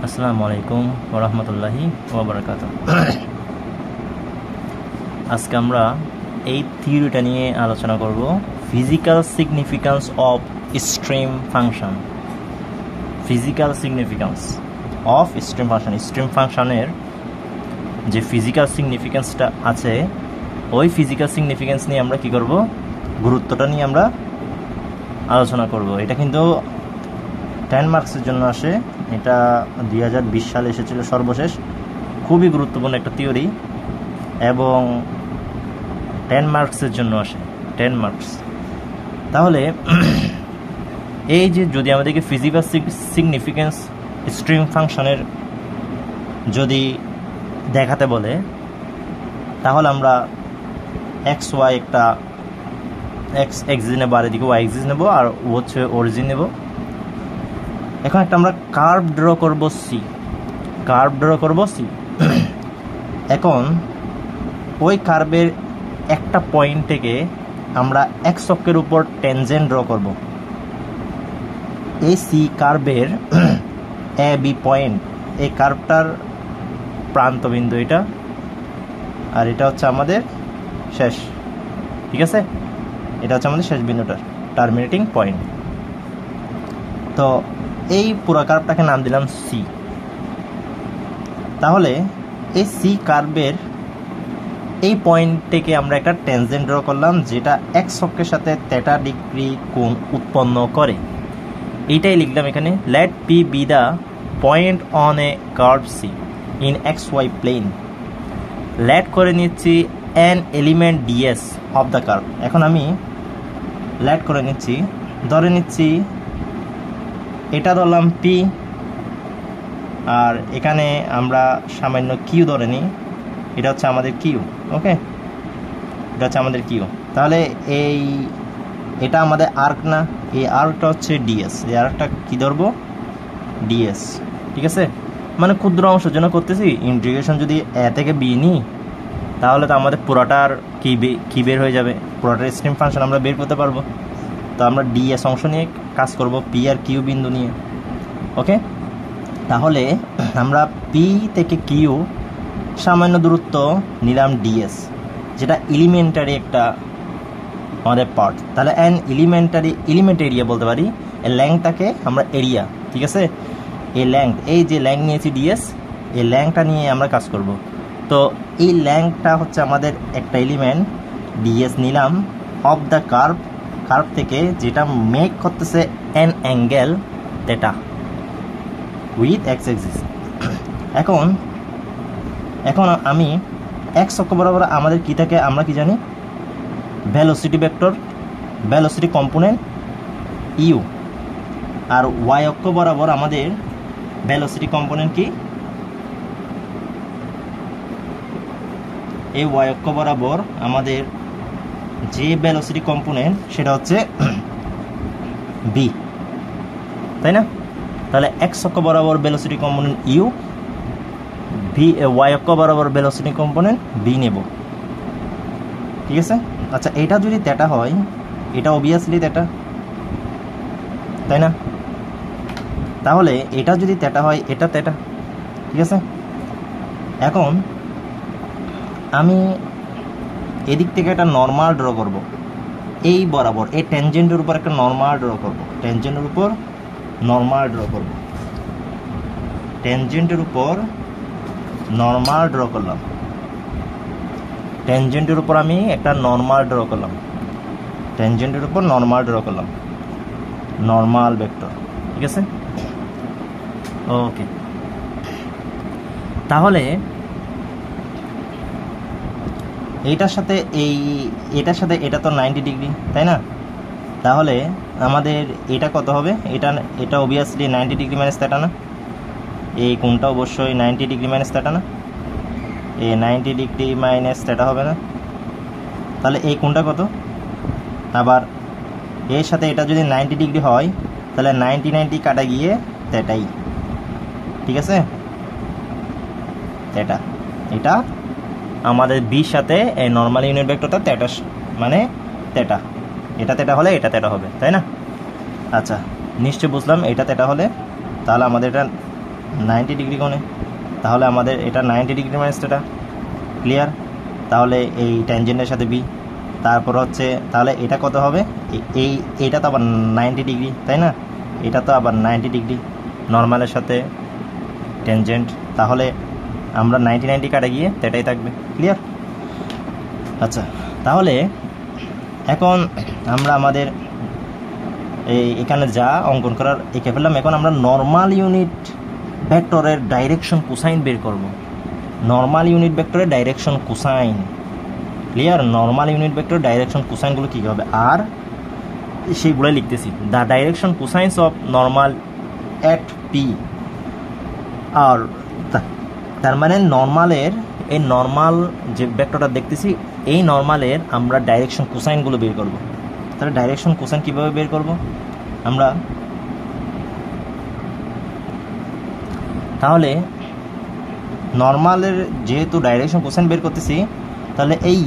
আসসালামু আলাইকুম ওয়া রাহমাতুল্লাহি ওয়া বারাকাতুহু। আজকে আমরা এই থিওরিটা নিয়ে আলোচনা করব, physical significance of stream function. Physical significance of stream function, stream ফাংশনের যে ফিজিক্যাল সিগনিফিক্যান্সটা আছে, ওই ফিজিক্যাল সিগনিফিক্যান্স নিয়ে আমরা কি করব, গুরুত্বটা নিয়ে আমরা আলোচনা করব। এটা কিন্তু 10 মার্কসের জন্য আসে। এটা 2020 সালে এসেছিল সর্বশেষ। খুবই গুরুত্বপূর্ণ একটা থিওরি এবং 10 মার্কসের জন্য আসে, 10 মার্কস। তাহলে এই যে যদি আমাদেরকে ফিজিক্যাল সিগনিফিক্যান্স স্ট্রিম ফাংশনের যদি দেখাতে বলে, তাহলে আমরা এক্স ওয়াই একটা এক্স এক্সিস নেবো, আর এদিকে ওয়াই এক্সিস নেবো, আর ও হচ্ছে অরিজিন নেব। এখন একটা আমরা কার্ভ ড্র করব সি, কার্ভ ড্র করব সি। এখন ওই কার্ভের একটা পয়েন্ট থেকে আমরা এক্স অক্ষের উপর টেনজেন্ট ড্র করব। এই সি কার্ভের এ বি পয়েন্ট, এই কার্ভটার প্রান্তবিন্দু এটা, আর এটা হচ্ছে আমাদের শেষ। ঠিক আছে, এটা হচ্ছে আমাদের শেষ বিন্দুটার টার্মিনেটিং পয়েন্ট। তো এই পুরো কার্ভটাকে নাম দিলাম সি। তাহলে এই সি কার্ভের এই পয়েন্ট থেকে আমরা একটা টেনজেন্ট ড্র করলাম, যেটা এক্স অক্ষের সাথে 30 ডিগ্রি কোণ উৎপন্ন করে। এইটাই লিখলাম এখানে, let P be the point on a curve C in X Y plane. Let করে নিচ্ছি an element ds of the curve. এখন আমি লেট করে নিচ্ছি, ধরে নিচ্ছি এটা ধরলাম পি, আর এখানে আমরা সামান্য কিউ ধরে নিই, এটা হচ্ছে আমাদের কিউ। ওকে, এটা হচ্ছে আমাদের কিউ। তাহলে এটা আমাদের আর্ক না, এই আর্কটা হচ্ছে ডিএস। এই আর্কটা কি ধরবো, ডিএস। ঠিক আছে, মানে ক্ষুদ্র অংশের জন্য করতেছি। ইন্টিগ্রেশন যদি এ থেকে বি নিই, তাহলে তো আমাদের পুরোটার কি বের হয়ে যাবে, পুরোটার স্ট্রিম ফাংশন আমরা বের করতে পারবো। তো আমরা ডিএস অংশ নিয়ে কাজ করব, পি আর কিউ বিন্দু নিয়ে। ওকে, তাহলে আমরা পি থেকে কিউ সামান্য দূরত্ব নিলাম ডিএস, যেটা এলিমেন্টারি একটা আমাদের পার্ট। তাহলে এন এলিমেন্ট এরিয়া বলতে পারি। এই ল্যাংথটাকে আমরা এরিয়া। ঠিক আছে, এই ল্যাংথ, এই যে ল্যাংথ নিয়েছি ডিএস, এই ল্যাংথটা নিয়ে আমরা কাজ করব। তো এই ল্যাংথটা হচ্ছে আমাদের একটা এলিমেন্ট, ডিএস নিলাম অফ দ্য কার্ভ থেকে, যেটা মেক করতেছে N angle theta with ex axis. এখন আমি এক্স অক্ষ বরাবর আমাদের কি থাকে, আমরা কি জানি, velocity vector, velocity component u. আর ওয়াই অক্ষ বরাবর আমাদের ভেলোসিটি কম্পোনেন্ট কি, এই ওয়াই অক্ষ বরাবর আমাদের যে ভেলোসিটি কম্পোনেন্ট সেটা হচ্ছে বি, তাই না? তাহলে এক্স অক্ষ বরাবর velocity component u, v Y অক্ষ বরাবর ভেলোসিটি কম্পোনেন্ট বি নেব। ঠিক আছে, আচ্ছা, এটা যদি তেটা হয়, এটা অবভিয়াসলি তেটা, তাই না? তাহলে এটা যদি তেটা হয়, এটা তেটা। ঠিক আছে, এখন আমি এদিক থেকে একটা নর্মাল ড্র করব, এই বরাবর এই ট্যানজেন্টের উপর একটা নর্মাল ড্র করব, ট্যানজেন্টের উপর নর্মাল ড্র করব, ট্যানজেন্টের উপর নর্মাল ড্র করলাম, ট্যানজেন্টের উপর আমি একটা নর্মাল ড্র করলাম, ট্যানজেন্টের উপর নর্মাল ড্র করলাম, নর্মাল ভেক্টর। ঠিক আছে, ওকে। তাহলে এইটার সাথে এটার সাথে এটা তো 90 ডিগ্রি, তাই না? তাহলে আমাদের এটা কত হবে, এটা অবভিয়াসলি 90 ডিগ্রি মাইনাস থেটা না? এই কোণটা অবশ্যই 90 ডিগ্রি মাইনাস থেটা না? এই 90 ডিগ্রি মাইনাস থেটা হবে না? তাহলে এই কোণটা কত? আবার এর সাথে এটা যদি 90 ডিগ্রি হয়, তাহলে 90 কাটা গিয়ে থেটাই। ঠিক আছে, থেটা, এটা আমাদের বির সাথে এই নর্মাল ইউনিট ভেক্টরটা থেটা, মানে থেটা, এটা থেটা হলে এটা থেটা হবে, তাই না? আচ্ছা, নিশ্চয় বুঝলাম, এটা থেটা হলে তাহলে আমাদের এটা 90 ডিগ্রি কোণে, তাহলে আমাদের এটা 90 ডিগ্রি মাইনাস থিটা, ক্লিয়ার। তাহলে এই ট্যানজেন্টের সাথে বি, তারপর হচ্ছে তাহলে এটা কত হবে, এটা তো আবার 90 ডিগ্রি, তাই না? এটা তো আবার 90 ডিগ্রি নর্মালের সাথে ট্যানজেন্ট, তাহলে আমরা 90 কাটে গিয়ে এটাই থাকবে, ক্লিয়ার। আচ্ছা, তাহলে এখন আমরা আমাদের এখানে যা অঙ্কন করার এঁকে ফেললাম, এখন আমরা নর্মাল ইউনিট ভেক্টরের ডাইরেকশন কোসাইন বের করব। নর্মাল ইউনিট ভেক্টরের direction cosine, clear. Normal unit ভেক্টরের ডাইরেকশন কোসাইনগুলো কী হবে আর সেইগুলোই লিখতেছি। The direction cosines of normal at P, আর তার মানে নর্মালের এই নর্মাল যে ভেক্টরটা দেখতেছি এই নর্মালের আমরা ডাইরেকশন কোসাইনগুলো বের করব। তাহলে ডাইরেকশন কোসাইন কীভাবে বের করব আমরা, তাহলে নর্মালের যেহেতু ডাইরেকশন কোসাইন বের করতেছি, তাহলে এই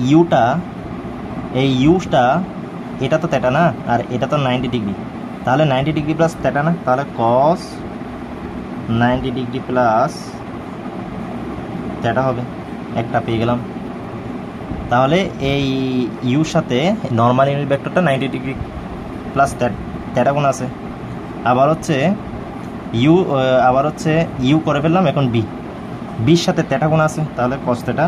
ইউটা এটা তো থিটা না, আর এটা তো 90 ডিগ্রি, তাহলে 90 ডিগ্রি প্লাস থিটা না, তাহলে কস 90 ডিগ্রি প্লাস থিটা হবে, একটা পেয়ে গেলাম। তাহলে এই ইউর সাথে নর্মাল ইউনিট ভেক্টরটা 90 ডিগ্রি প্লাস থিটা কোণ আছে, আবার হচ্ছে ইউ করে ফেললাম। এখন বির সাথে থিটা কোণ আছে, তাহলে কস থিটা,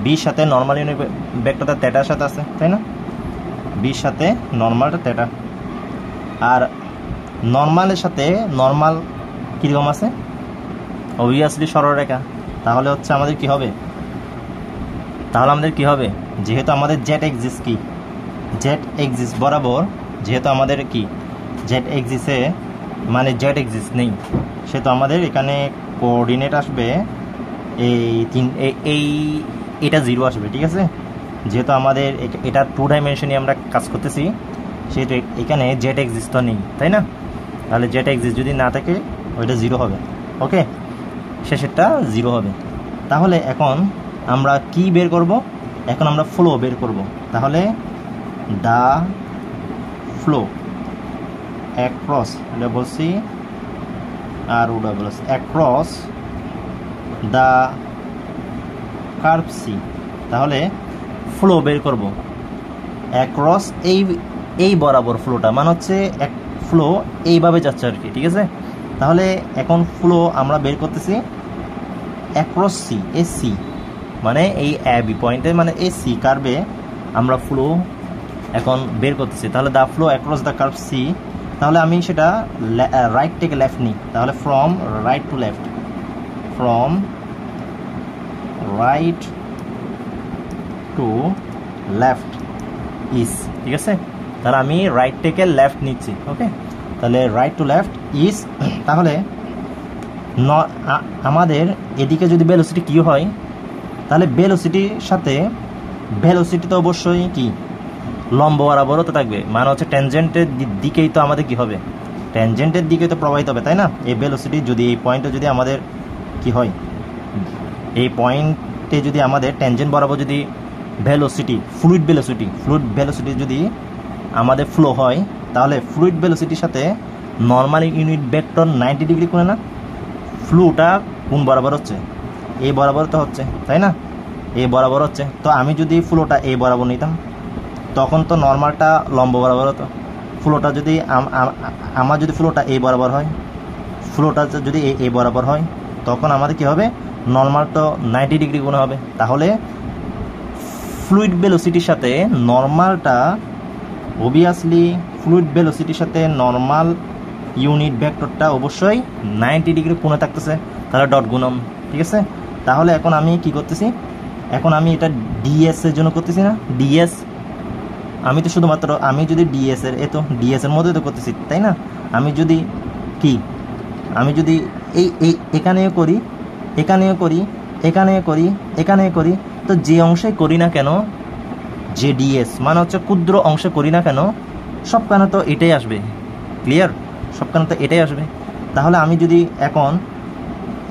বির সাথে নর্মাল ইউনিট ভেক্টরটা থিটার সাথে আছে, তাই না? বির সাথে নর্মালটা থিটা, আর নর্মালের সাথে নর্মাল কীরকম আছে, অবভিয়াসলি সরলরেখা। তাহলে হচ্ছে আমাদের কি হবে, যেহেতু আমাদের জেড এক্সিস বরাবর, যেহেতু আমাদের কি জেড এক্সিসে মানে জেড এক্সিস নেই, সেহেতু আমাদের এখানে কোঅর্ডিনেট আসবে এটা 0 আসবে, ঠিক আছে। যেহেতু আমাদের এটা 2 ডাইমেনশনে আমরা কাজ করতেছি, সেহেতু এখানে জেড এক্সিস তো নেই, তাই না? তাহলে জেড এক্সিস যদি না থাকে ওইটা 0 হবে, ওকে, শেষেরটা 0 হবে। তাহলে এখন আমরা কি বের করব, এখন আমরা ফ্লো বের করব। তাহলে দা ফ্লো অ্যাক্রস ডাবল সি আর ও ডাবল এস অ্যাক্রস দা কার্ভ সি, তাহলে ফ্লো বের করব অ্যাক্রস এই বরাবর ফ্লোটা, মানে হচ্ছে এক ফ্লো এইভাবে যাচ্ছে আর কি, ঠিক আছে। তাহলে এখন ফ্লো আমরা বের করতেছি অ্যাক্রস সি, সি মানে এই বি পয়েন্টে, মানে এই সি কার্ভে আমরা ফ্লো এখন বের করতেছি। তাহলে the flow across the curve C, তাহলে আমি সেটা রাইট থেকে লেফট নিই, তাহলে from right to left, from right to left is, ঠিক আছে। তাহলে আমি রাইট থেকে লেফট নিচ্ছি, ওকে। তাহলে রাইট টু লেফট ইজ, তাহলে আমাদের এদিকে যদি ভেলোসিটি কি হয়, তাহলে ভেলোসিটির সাথে ভেলোসিটি তো অবশ্যই কি লম্ব বরাবরও তো থাকবে, মানে হচ্ছে ট্যানজেন্টের দিকেই তো আমাদের কি হবে, ট্যানজেন্টের দিকেই তো প্রবাহিত হবে, তাই না? এই ভেলোসিটি যদি এই পয়েন্টে যদি আমাদের কি হয়, এই পয়েন্টে যদি আমাদের ট্যানজেন্ট বরাবর যদি ভেলোসিটি ফ্লুইড ভেলোসিটি যদি আমাদের ফ্লো হয়, তাহলে ফ্লুইড ভেলোসিটির সাথে নর্মাল ইউনিট ভেক্টর 90 ডিগ্রি কোণে না, ফ্লোটা কোন বরাবর হচ্ছে, এই বরাবর তো হচ্ছে, তাই না? এই বরাবর হচ্ছে, তো আমি যদি ফ্লোটা এই বরাবর নিতাম তখন তো নর্মালটা লম্ব বরাবর হতো। ফ্লোটা যদি আমার যদি ফ্লোটা এই বরাবর হয়, ফ্লোটা যদি এই বরাবর হয়, তখন আমাদের কি হবে, নর্মাল তো 90 ডিগ্রি কোণে হবে। তাহলে ফ্লুইড ভেলোসিটির সাথে নর্মালটা অবভিয়াসলি ফ্লুইড ভেলোসিটির সাথে নর্মাল ইউনিট ভেক্টরটা অবশ্যই 90 ডিগ্রি কোণে থাকতেছে, তাহলে ডট গুণন, ঠিক আছে। তাহলে এখন আমি কি করতেছি, এখন আমি এটা ডিএস এর জন্য করতেছি না, ডিএস আমি তো শুধুমাত্র আমি যদি ডিএস এর ডিএস এর মধ্যে তো করতেছি, তাই না? আমি যদি এখানেও করি, এখানেও করি, তো যে অংশে করি না কেন, যে ডিএস মানে হচ্ছে ক্ষুদ্র অংশে করি না কেন, সবখানে তো এটাই আসবে, ক্লিয়ার, সবখানে তো এটাই আসবে। তাহলে আমি যদি এখন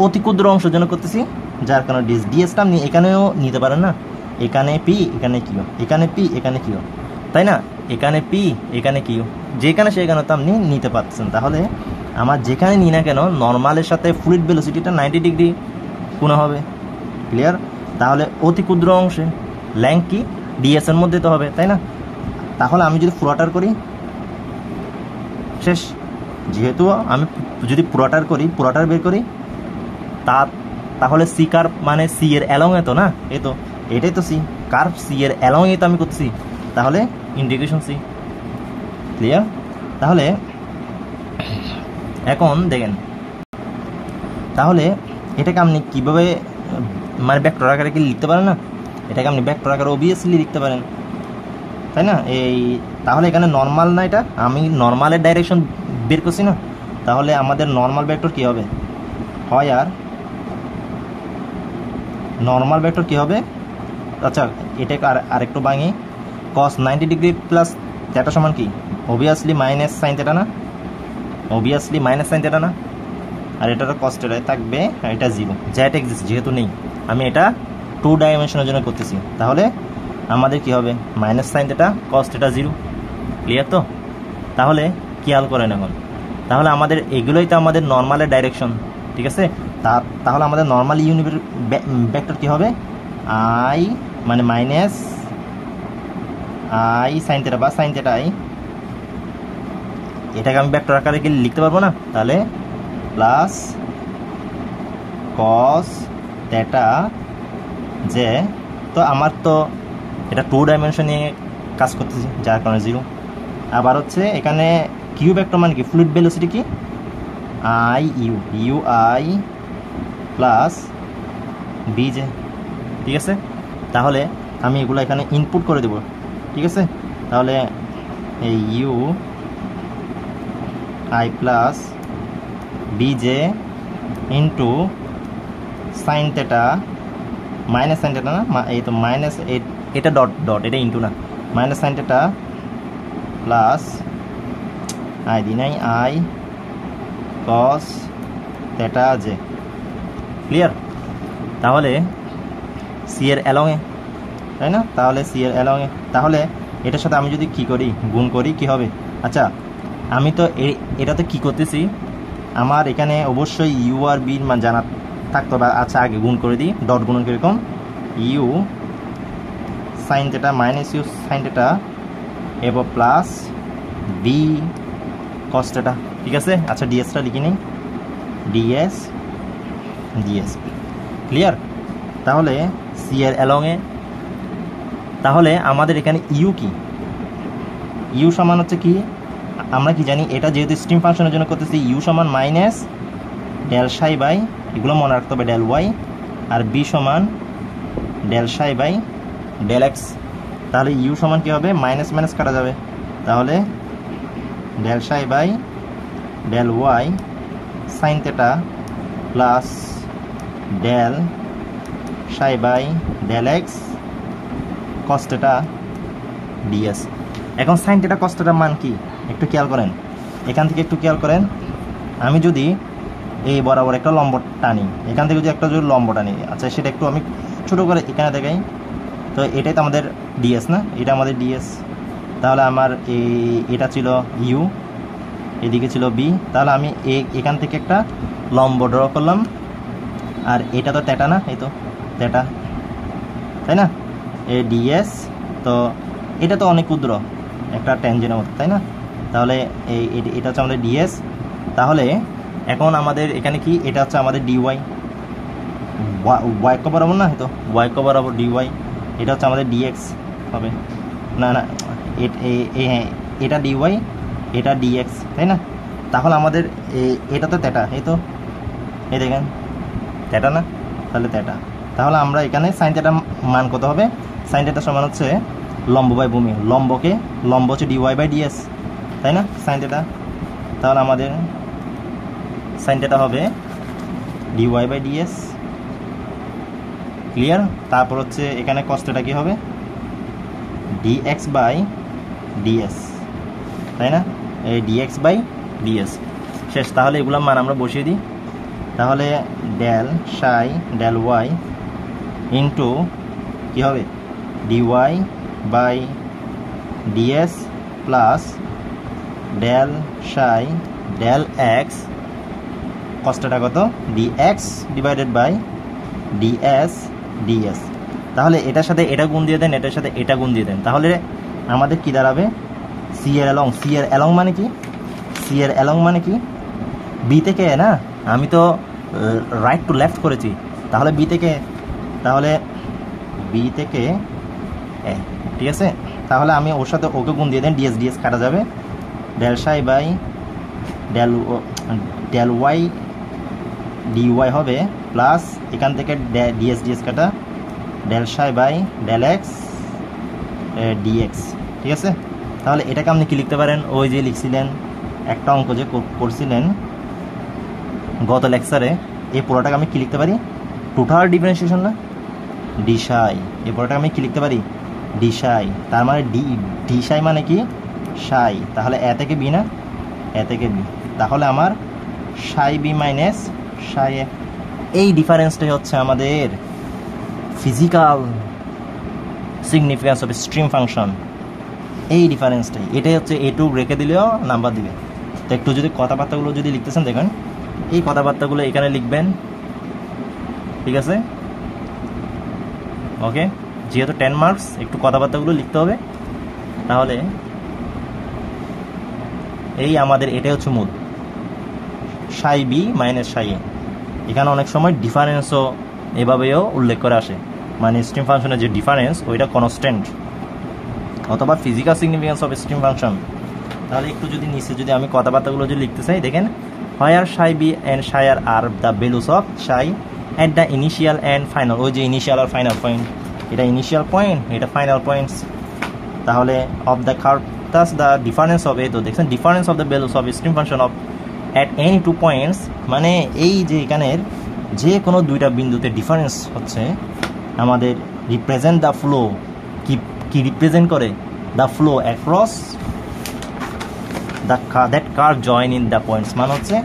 অতি ক্ষুদ্র অংশের জন্য করতেছি, যার কারণে ডিএসটা আপনি এখানেও নিতে পারেন না, এখানে পি এখানে কিউ, এখানে পি এখানে কিউ, তাই না? এখানে পি এখানে কিউ, যেখানে সেখানে তো আপনি নিতে পারছেন। তাহলে আমার যেখানে নিই না কেন নর্মালের সাথে ফ্লুইড ভেলোসিটিটা 90 ডিগ্রি কোণ হবে। ক্লিয়ার? তাহলে অতি ক্ষুদ্র অংশে ল্যাঙ্ক কি ডিএস এর মধ্যে তো হবে, তাই না? তাহলে আমি যদি ফ্লোটার করি শেষ। যেহেতু আমি যদি পুরোটার বের করি তাহলে সি কার্ভ মানে সি এর অ্যালং এ তো না, এই তো এটাই তো সি কার্ভ, সি এর অ্যালং এ তো আমি করছি, তাহলে ইন্টিগ্রেশন সি। ক্লিয়ার? তাহলে এখন দেখেন, তাহলে এটাকে আপনি কীভাবে মানে ভেক্টর আকারে কি লিখতে পারেন না? এটাকে আপনি ভেক্টর আকারে অবভিয়াসলি লিখতে পারেন, তাই না? এই তাহলে এখানে নর্মাল না, এটা আমি নর্মালের ডাইরেকশন বের করছি না, তাহলে আমাদের নর্মাল ভেক্টর কী হবে? হয় আর নর্মাল ভেক্টর কী হবে? আচ্ছা এটাকে আরেকটু ভাঙি, cos 90 ডিগ্রি প্লাস থিটা সমান কি? অবভিয়াসলি মাইনাস সাইন থিটা না? অবভিয়াসলি মাইনাস সাইন থিটা না? আর এটারও cos থিটা থাকবে, আর এটা জিরো, জ্যাট এক্সিস্ট যেহেতু নেই, আমি এটা 2 ডাইমেনশনের জন্য করতেছি, তাহলে আমাদের কি হবে? Minus sine theta cos theta zero. Clear তো? তাহলে খেয়াল করেন এখন, তাহলে আমাদের এগুলোই তো আমাদের নর্মালের ডাইরেকশন, ঠিক আছে? তাহলে আমাদের নর্মাল ইউনিট ভেক্টর কি হবে? আই মানে মাইনাস আই সাইন থিটা বা সাইন থিটা আই, এটাকে আমি ভেক্টর আকারে কি লিখতে পারবো না? তাহলে প্লাস কস থিটা যে, তো আমার তো এটা 2 ডাইমেনশন নিয়ে কাজ করতেছি, যার কারণে জিরো। আবার হচ্ছে এখানে কিউ ভেক্টর মানে কি? ফ্লুইড ভেলোসিটি কি? I u I plus B j, ঠিক আছে? তাহলে আমি এগুলো এখানে ইনপুট করে দেব, ঠিক আছে? তাহলে এই U I plus B J into sine theta minus sine theta না, এই তো মাইনাস, এটা ডট ডট, এটা ইন্টু না, minus sine theta plus I দিন I cos theta J. Clear? তাহলে সি এর অ্যালং এ, তাই না? তাহলে সি এর অ্যালং এ, তাহলে এটার সাথে আমি যদি কী করি, গুণ করি, কি হবে? আচ্ছা আমি তো এটাতে কি করতেছি, আমার এখানে অবশ্যই ইউ আর বি মান জানা থাকতো বা, আচ্ছা আগে গুণ করে দিই, ডট গুণন কীরকম? U sine theta minus u sine theta এবার প্লাস বি কস থিটা, ঠিক আছে? আচ্ছা ডিএসটা লিখে নিই, ডিএস। ক্লিয়ার? তাহলে সি এর অ্যালং এ, তাহলে আমাদের এখানে ইউ কি? ইউ সমান হচ্ছে কি? আমরা কি জানি, এটা যেহেতু স্ট্রিম ফাংশনের জন্য করতেছি, ইউ সমান মাইনাস ডেল সাই বাই, এগুলো মনে রাখতে হবে, ডেল ওয়াই, আর বি সমান del psi by del X. তাহলে ইউ সমান কি হবে? মাইনাস মাইনাস কাটা যাবে, তাহলে del psi by del Y sine theta plus del psi by del X cos theta ds. এখন সাইন থিটা কস থিটার মান কি একটু খেয়াল করেন, এখান থেকে একটু খেয়াল করেন। আমি যদি এই বরাবর একটা লম্ব টানি, এখান থেকে যদি একটা যদি লম্ব টানি, আচ্ছা সেটা একটু আমি ছোটো করে এখানে দেখাই, তো এটাই তো আমাদের ডিএস না? এটা আমাদের ডিএস। তাহলে আমার এটা ছিল ইউ, এদিকে ছিল বি, তাহলে আমি এখান থেকে একটা লম্ব ড্র করলাম, আর এটা তো থিটা না, এই তো থিটা, তাই না? এ ডিএস, তো এটা তো অনেক ক্ষুদ্র একটা ট্যানজেন্টের মতো, তাই না? তাহলে এটা হচ্ছে আমাদের ডিএস। তাহলে এখন আমাদের এখানে কি, এটা হচ্ছে আমাদের ডিওয়াই, ওয়াই ক বরাবর না, হয়তো ওয়াই ক বরাবর ডিওয়াই, এটা হচ্ছে আমাদের ডিএক্স হবে, না না হ্যাঁ এটা ডিওয়াই, এটা ডিএক্স, তাই না? তাহলে আমাদের এটা তো থিটা, এই তো এই দেখেন থিটা না, তাহলে থিটা। তাহলে আমরা এখানে সাইন থিটা মান কত হবে? সাইন থিটা সমান হচ্ছে লম্ব বাই ভূমি, লম্ব হচ্ছে ডিওয়াই বাই ডিএস, তাই না? সাইন থিটা, তাহলে আমাদের সাইন থিটা হবে ডিওয়াই বাই ডিএস। ক্লিয়ার? তারপর হচ্ছে এখানে কস থিটা কি হবে? ডিএক্স বাই ডিএস, তাই না? এই ডিএক্স বাই ডিএস শেষ। তাহলে এগুলো মান আমরা বসিয়ে দিই, তাহলে del psi del Y into কী হবে? Dy by ds plus del psi del X কষ্টটা কত dx divided by ds ds। তাহলে এটার সাথে এটা গুণ দিয়ে দেন, এটার সাথে এটা গুণ দিয়ে দেন, তাহলে আমাদের কি দাঁড়াবে সি এর অ্যালং মানে কি, সি এর অ্যালং মানে কি বি থেকে না, আমি তো রাইট টু লেফট করেছি, তাহলে বি থেকে এ, ঠিক আছে। তাহলে আমি ওর সাথে ওকে গুণ দিয়ে দেন, ds ds কাটা যাবে, del psi by del Y dy হবে প্লাস এখান থেকে ds ds কাটা del psi by del X dx, ঠিক আছে। তাহলে এটাকে আপনি কি লিখতে পারেন, ওই যে লিখছিলেন একটা অঙ্ক যে করছিলেন গত লেকচারে, এই পুরোটাকে আমি কি লিখতে পারি টোটাল ডিফারেন্সিয়েশন না ডি সাই, এই পুরোটাকে আমি কি লিখতে পারি ডি সাই, তার মানে ডি সাই মানে কি সাই, তাহলে এ থেকে বি না, এ থেকে বি, তাহলে আমার সাই বি মাইনাস সাই এ। এই ডিফারেন্সটাই হচ্ছে আমাদের physical significance of stream function, এই ডিফারেন্সটাই, এটাই হচ্ছে এটুক রেখে দিলেও নাম্বার দিবে। তো একটু যদি কথাবার্তাগুলো যদি লিখতেছেন দেখেন, এই কথাবার্তাগুলো এখানে লিখবেন, ঠিক আছে, ওকে। যেহেতু 10 মার্কস একটু কথাবার্তাগুলো লিখতে হবে, তাহলে এই আমাদের এটাই হচ্ছে মূল সাই বি মাইনাস সাই এ। এখানে অনেক সময় ডিফারেন্সও এভাবেও উল্লেখ করে আসে, মানে স্ট্রিম ফাংশনের যে ডিফারেন্স ওইটা কনস্ট্যান্ট অথবা physical significance of stream function. তাহলে একটু যদি নিচে যদি আমি কথাবার্তাগুলো যদি লিখতে চাই দেখেন, হোয়ার সাই b and psi are the values of psi at the initial and final, ওই যে ইনিশিয়াল আর ফাইনাল পয়েন্ট, এটা ইনিশিয়াল পয়েন্ট, এটা ফাইনাল পয়েন্টস। তাহলে of the curve thus the difference of, এই তো দেখছেন difference of the values of stream function of at any two points, মানে এই যে এখানের যে কোনো দুইটা বিন্দুতে ডিফারেন্স হচ্ছে আমাদের রিপ্রেজেন্ট দ্য ফ্লো, কি রিপ্রেজেন্ট করে the flow across the that curve join in the points, মানে হচ্ছে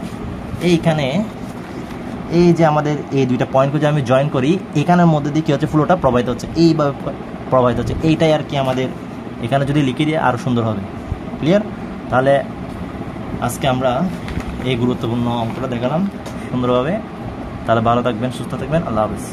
এইখানে এই যে আমাদের এই দুইটা পয়েন্টকে যে আমি জয়েন করি, এখানের মধ্যে দিয়ে কী হচ্ছে ফ্লোটা প্রবাহিত হচ্ছে, এইভাবে প্রবাহিত হচ্ছে, এইটাই আর কি আমাদের এখানে যদি লিখে দিয়ে আরও সুন্দর হবে। ক্লিয়ার? তাহলে আজকে আমরা এই গুরুত্বপূর্ণ অঙ্কটা দেখালাম সুন্দরভাবে। তাহলে ভালো থাকবেন, সুস্থ থাকবেন, আল্লাহ হাফেজ।